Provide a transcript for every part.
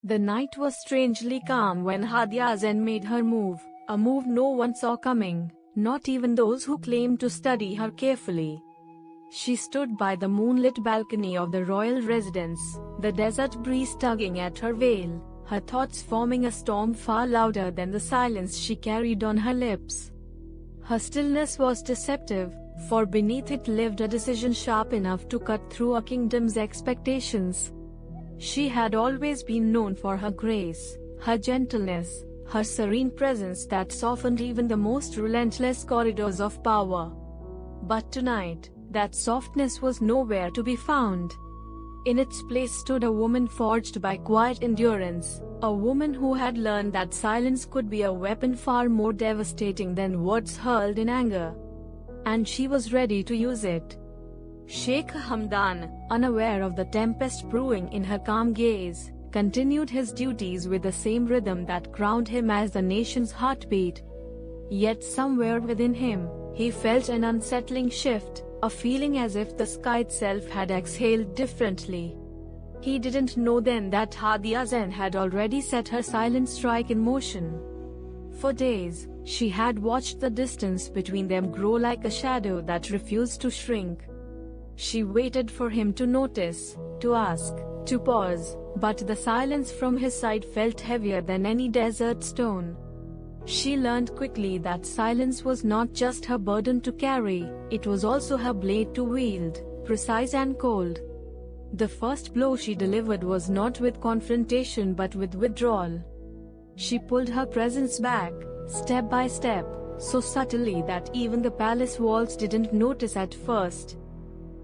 The night was strangely calm when Haadiya made her move, a move no one saw coming, not even those who claimed to study her carefully. She stood by the moonlit balcony of the royal residence, the desert breeze tugging at her veil, her thoughts forming a storm far louder than the silence she carried on her lips. Her stillness was deceptive, for beneath it lived a decision sharp enough to cut through a kingdom's expectations. She had always been known for her grace, her gentleness, her serene presence that softened even the most relentless corridors of power. But tonight, that softness was nowhere to be found. In its place stood a woman forged by quiet endurance, a woman who had learned that silence could be a weapon far more devastating than words hurled in anger. And she was ready to use it. Sheikh Hamdan, unaware of the tempest brewing in her calm gaze, continued his duties with the same rhythm that crowned him as the nation's heartbeat. Yet somewhere within him, he felt an unsettling shift, a feeling as if the sky itself had exhaled differently. He didn't know then that Haadiya had already set her silent strike in motion. For days, she had watched the distance between them grow like a shadow that refused to shrink. She waited for him to notice, to ask, to pause, but the silence from his side felt heavier than any desert stone. She learned quickly that silence was not just her burden to carry, it was also her blade to wield, precise and cold. The first blow she delivered was not with confrontation but with withdrawal. She pulled her presence back, step by step, so subtly that even the palace walls didn't notice at first.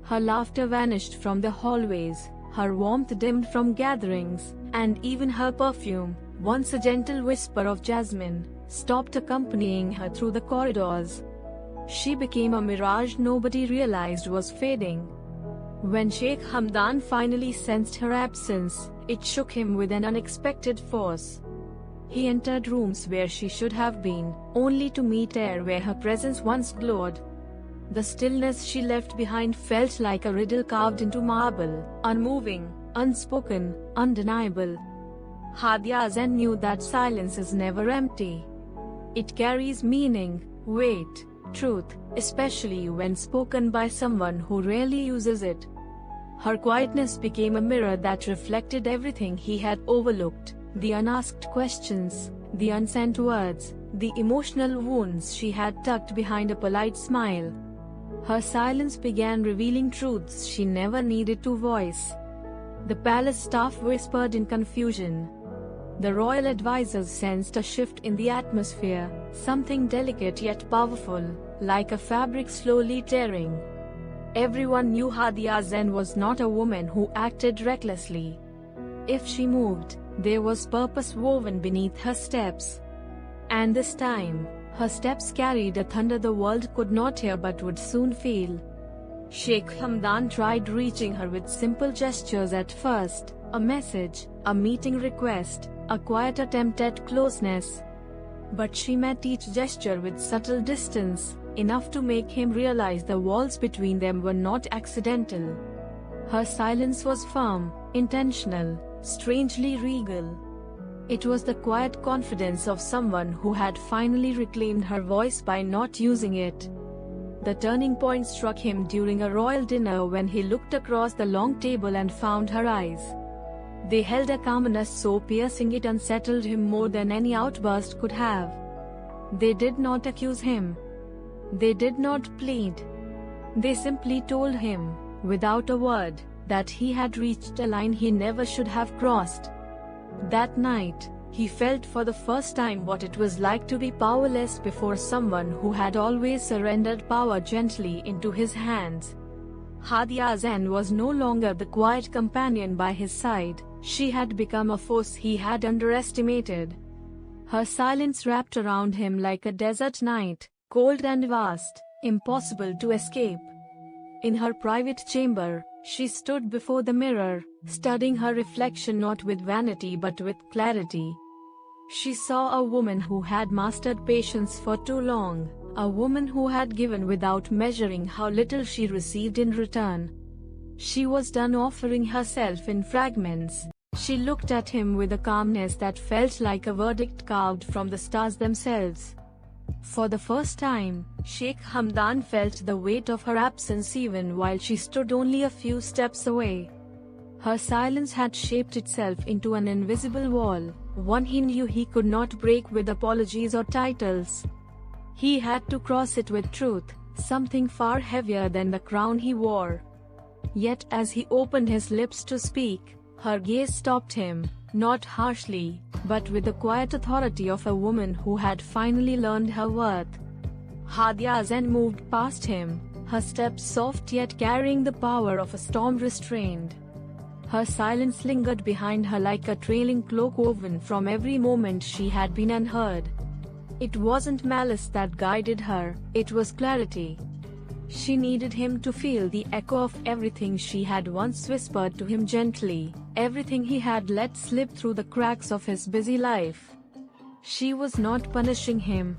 Her laughter vanished from the hallways, her warmth dimmed from gatherings, and even her perfume, once a gentle whisper of jasmine, stopped accompanying her through the corridors. She became a mirage nobody realized was fading. When Sheikh Hamdan finally sensed her absence, it shook him with an unexpected force. He entered rooms where she should have been, only to meet air where her presence once glowed. The stillness she left behind felt like a riddle carved into marble, unmoving, unspoken, undeniable. Haadiya knew that silence is never empty. It carries meaning, weight, truth, especially when spoken by someone who rarely uses it. Her quietness became a mirror that reflected everything he had overlooked, the unasked questions, the unsent words, the emotional wounds she had tucked behind a polite smile. Her silence began revealing truths she never needed to voice. The palace staff whispered in confusion. The royal advisors sensed a shift in the atmosphere, something delicate yet powerful, like a fabric slowly tearing. Everyone knew Haadiya was not a woman who acted recklessly. If she moved, there was purpose woven beneath her steps. And this time, her steps carried a thunder the world could not hear but would soon feel. Sheikh Hamdan tried reaching her with simple gestures at first, a message, a meeting request, a quiet attempt at closeness. But she met each gesture with subtle distance, enough to make him realize the walls between them were not accidental. Her silence was firm, intentional, strangely regal. It was the quiet confidence of someone who had finally reclaimed her voice by not using it. The turning point struck him during a royal dinner when he looked across the long table and found her eyes. They held a calmness so piercing it unsettled him more than any outburst could have. They did not accuse him. They did not plead. They simply told him, without a word, that he had reached a line he never should have crossed. That night, he felt for the first time what it was like to be powerless before someone who had always surrendered power gently into his hands. Haadiya was no longer the quiet companion by his side, she had become a force he had underestimated. Her silence wrapped around him like a desert night, cold and vast, impossible to escape. In her private chamber, she stood before the mirror, studying her reflection not with vanity but with clarity. She saw a woman who had mastered patience for too long, a woman who had given without measuring how little she received in return. She was done offering herself in fragments, She looked at him with a calmness that felt like a verdict carved from the stars themselves. For the first time, Sheikh Hamdan felt the weight of her absence even while she stood only a few steps away. Her silence had shaped itself into an invisible wall, one he knew he could not break with apologies or titles. He had to cross it with truth, something far heavier than the crown he wore. Yet as he opened his lips to speak, her gaze stopped him, not harshly, but with the quiet authority of a woman who had finally learned her worth. Haadiya then moved past him, her steps soft yet carrying the power of a storm restrained. Her silence lingered behind her like a trailing cloak woven from every moment she had been unheard. It wasn't malice that guided her, it was clarity. She needed him to feel the echo of everything she had once whispered to him gently, everything he had let slip through the cracks of his busy life. She was not punishing him.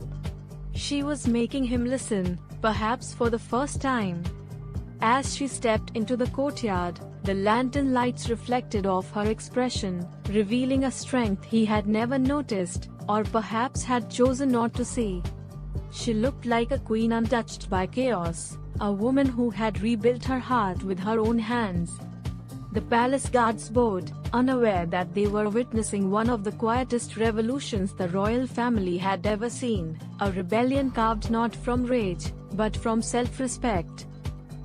She was making him listen, perhaps for the first time. As she stepped into the courtyard, the lantern lights reflected off her expression, revealing a strength he had never noticed, or perhaps had chosen not to see. She looked like a queen untouched by chaos, a woman who had rebuilt her heart with her own hands. The palace guards bowed, unaware that they were witnessing one of the quietest revolutions the royal family had ever seen, a rebellion carved not from rage, but from self-respect.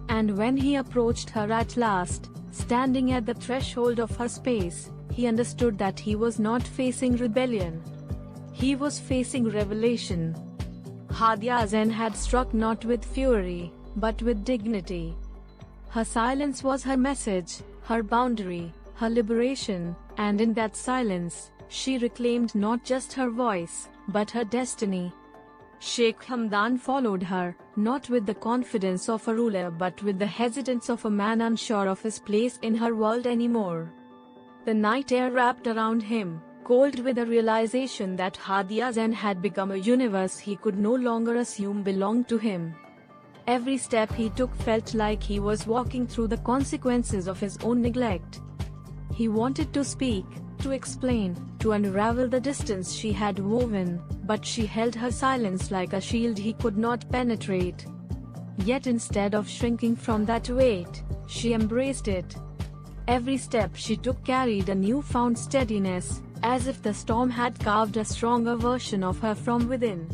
And when he approached her at last, standing at the threshold of her space, he understood that he was not facing rebellion. He was facing revelation. Haadiya Zen had struck not with fury, but with dignity. Her silence was her message, her boundary, her liberation, and in that silence, she reclaimed not just her voice, but her destiny. Sheikh Hamdan followed her, not with the confidence of a ruler but with the hesitance of a man unsure of his place in her world anymore. The night air wrapped around him, cold with the realization that Haadiya Zen had become a universe he could no longer assume belonged to him. Every step he took felt like he was walking through the consequences of his own neglect. He wanted to speak, to explain, to unravel the distance she had woven, but she held her silence like a shield he could not penetrate. Yet instead of shrinking from that weight, she embraced it. Every step she took carried a newfound steadiness, as if the storm had carved a stronger version of her from within.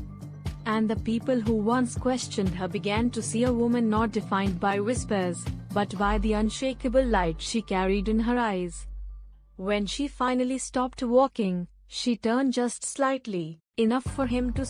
And the people who once questioned her began to see a woman not defined by whispers, but by the unshakable light she carried in her eyes. When she finally stopped walking, she turned just slightly, enough for him to